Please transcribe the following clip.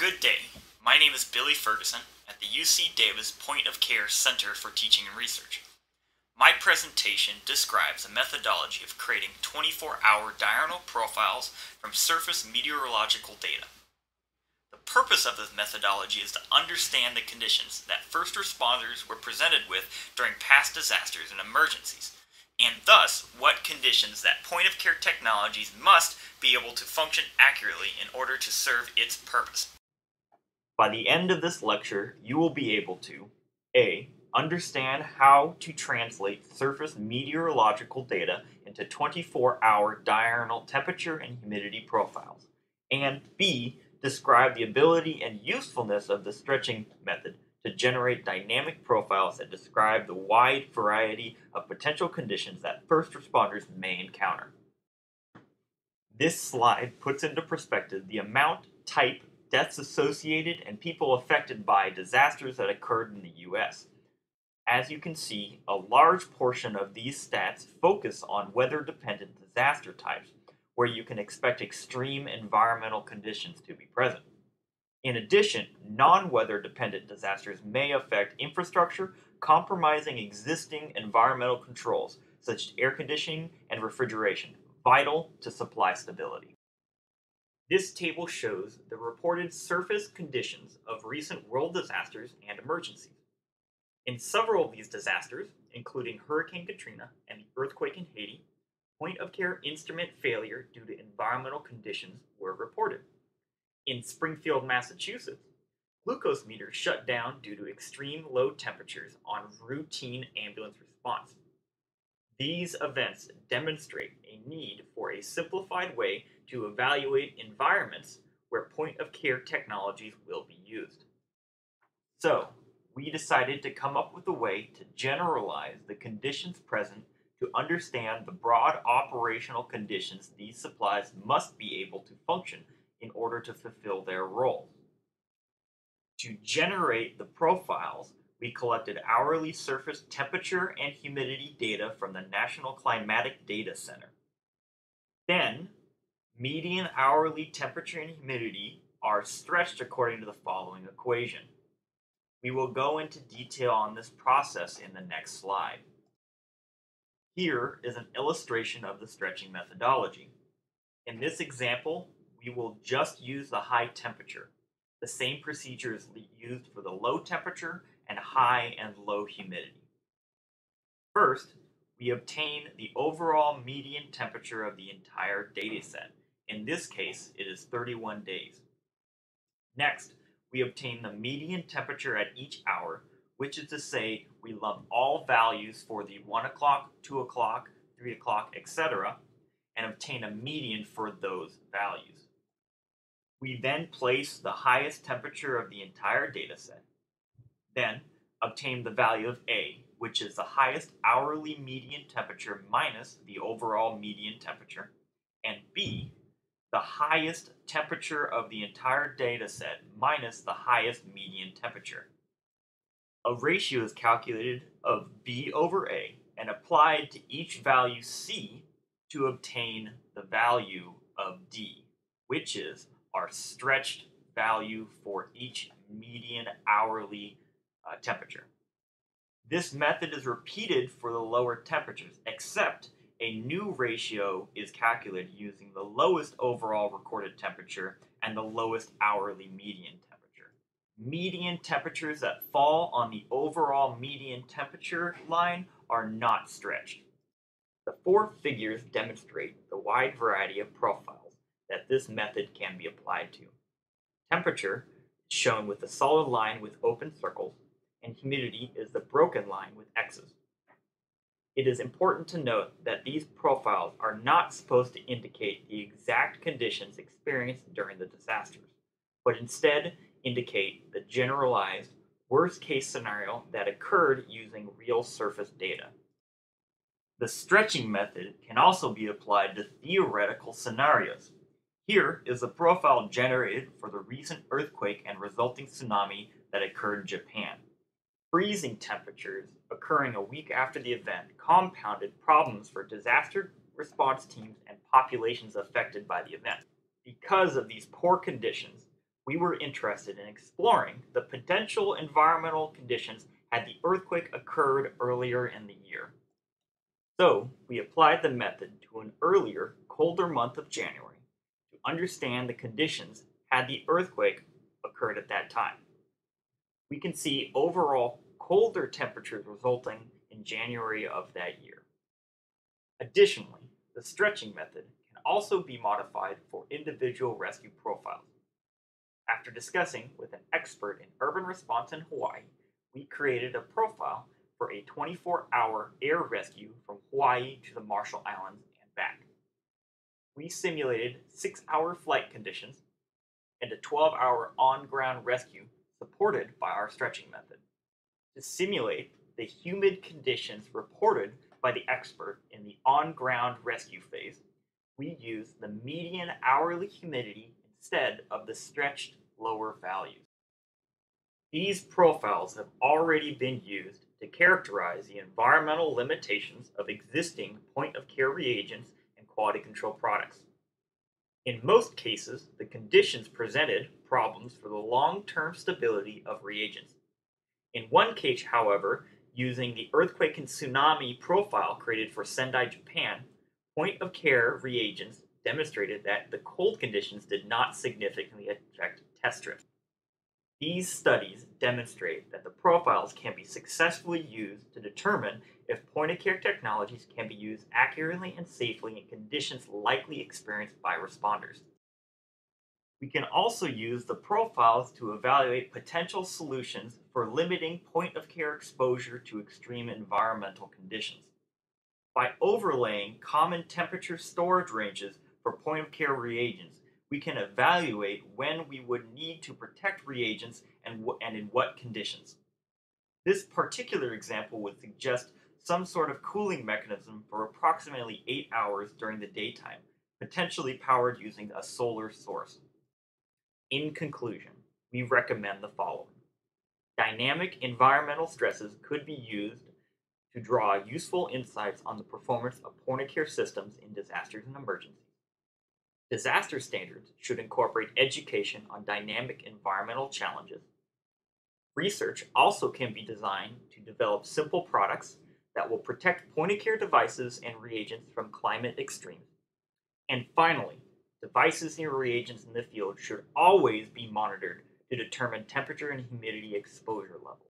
Good day. My name is Billy Ferguson at the UC Davis Point of Care Center for Teaching and Research. My presentation describes a methodology of creating 24-hour diurnal profiles from surface meteorological data. The purpose of this methodology is to understand the conditions that first responders were presented with during past disasters and emergencies, and thus what conditions that point-of-care technologies must be able to function accurately in order to serve its purpose. By the end of this lecture, you will be able to A. Understand how to translate surface meteorological data into 24-hour diurnal temperature and humidity profiles, and B. Describe the ability and usefulness of the stretching method to generate dynamic profiles that describe the wide variety of potential conditions that first responders may encounter. This slide puts into perspective the amount, type, deaths associated, and people affected by disasters that occurred in the U.S. As you can see, a large portion of these stats focus on weather-dependent disaster types, where you can expect extreme environmental conditions to be present. In addition, non-weather dependent disasters may affect infrastructure, compromising existing environmental controls, such as air conditioning and refrigeration, vital to supply stability. This table shows the reported surface conditions of recent world disasters and emergencies. In several of these disasters, including Hurricane Katrina and the earthquake in Haiti, point-of-care instrument failure due to environmental conditions were reported. In Springfield, Massachusetts, glucose meters shut down due to extreme low temperatures on routine ambulance response. These events demonstrate a need for a simplified way to evaluate environments where point-of-care technologies will be used. So, we decided to come up with a way to generalize the conditions present to understand the broad operational conditions these supplies must be able to function in order to fulfill their role. To generate the profiles, we collected hourly surface temperature and humidity data from the National Climatic Data Center. Then, median hourly temperature and humidity are stretched according to the following equation. We will go into detail on this process in the next slide. Here is an illustration of the stretching methodology. In this example, we will just use the high temperature. The same procedure is used for the low temperature and high and low humidity. First, we obtain the overall median temperature of the entire dataset. In this case, it is 31 days. Next, we obtain the median temperature at each hour, which is to say we lump all values for the 1 o'clock, 2 o'clock, 3 o'clock, etc., and obtain a median for those values. We then place the highest temperature of the entire dataset, then obtain the value of A, which is the highest hourly median temperature minus the overall median temperature, and B, the highest temperature of the entire dataset minus the highest median temperature. A ratio is calculated of B over A and applied to each value C to obtain the value of D, which is our stretched value for each median hourly temperature. This method is repeated for the lower temperatures, except a new ratio is calculated using the lowest overall recorded temperature and the lowest hourly median temperature. Median temperatures that fall on the overall median temperature line are not stretched. The four figures demonstrate the wide variety of profiles that this method can be applied to. Temperature is shown with the solid line with open circles, and humidity is the broken line with X's. It is important to note that these profiles are not supposed to indicate the exact conditions experienced during the disasters, but instead indicate the generalized worst-case scenario that occurred using real surface data. The stretching method can also be applied to theoretical scenarios. Here is a profile generated for the recent earthquake and resulting tsunami that occurred in Japan. Freezing temperatures occurring a week after the event compounded problems for disaster response teams and populations affected by the event. Because of these poor conditions, We were interested in exploring the potential environmental conditions had the earthquake occurred earlier in the year. So, we applied the method to an earlier, colder month of January to understand the conditions had the earthquake occurred at that time. We can see overall colder temperatures resulting in January of that year. Additionally, the stretching method can also be modified for individual rescue profiles. After discussing with an expert in urban response in Hawaii, we created a profile for a 24-hour air rescue from Hawaii to the Marshall Islands and back. We simulated 6-hour flight conditions and a 12-hour on-ground rescue supported by our stretching method. To simulate the humid conditions reported by the expert in the on-ground rescue phase, we used the median hourly humidity instead of the stretched lower values. These profiles have already been used to characterize the environmental limitations of existing point-of-care reagents and quality control products. In most cases, the conditions presented problems for the long-term stability of reagents. In one case, however, using the earthquake and tsunami profile created for Sendai, Japan, point-of-care reagents demonstrated that the cold conditions did not significantly affect test strips. These studies demonstrate that the profiles can be successfully used to determine if point-of-care technologies can be used accurately and safely in conditions likely experienced by responders. We can also use the profiles to evaluate potential solutions for limiting point-of-care exposure to extreme environmental conditions. By overlaying common temperature storage ranges for point-of-care reagents, we can evaluate when we would need to protect reagents and in what conditions. This particular example would suggest some sort of cooling mechanism for approximately 8 hours during the daytime, potentially powered using a solar source. In conclusion, we recommend the following. Dynamic environmental stresses could be used to draw useful insights on the performance of point-of-care systems in disasters and emergencies. Disaster standards should incorporate education on dynamic environmental challenges. Research also can be designed to develop simple products that will protect point-of-care devices and reagents from climate extremes. And finally, devices and reagents in the field should always be monitored to determine temperature and humidity exposure levels.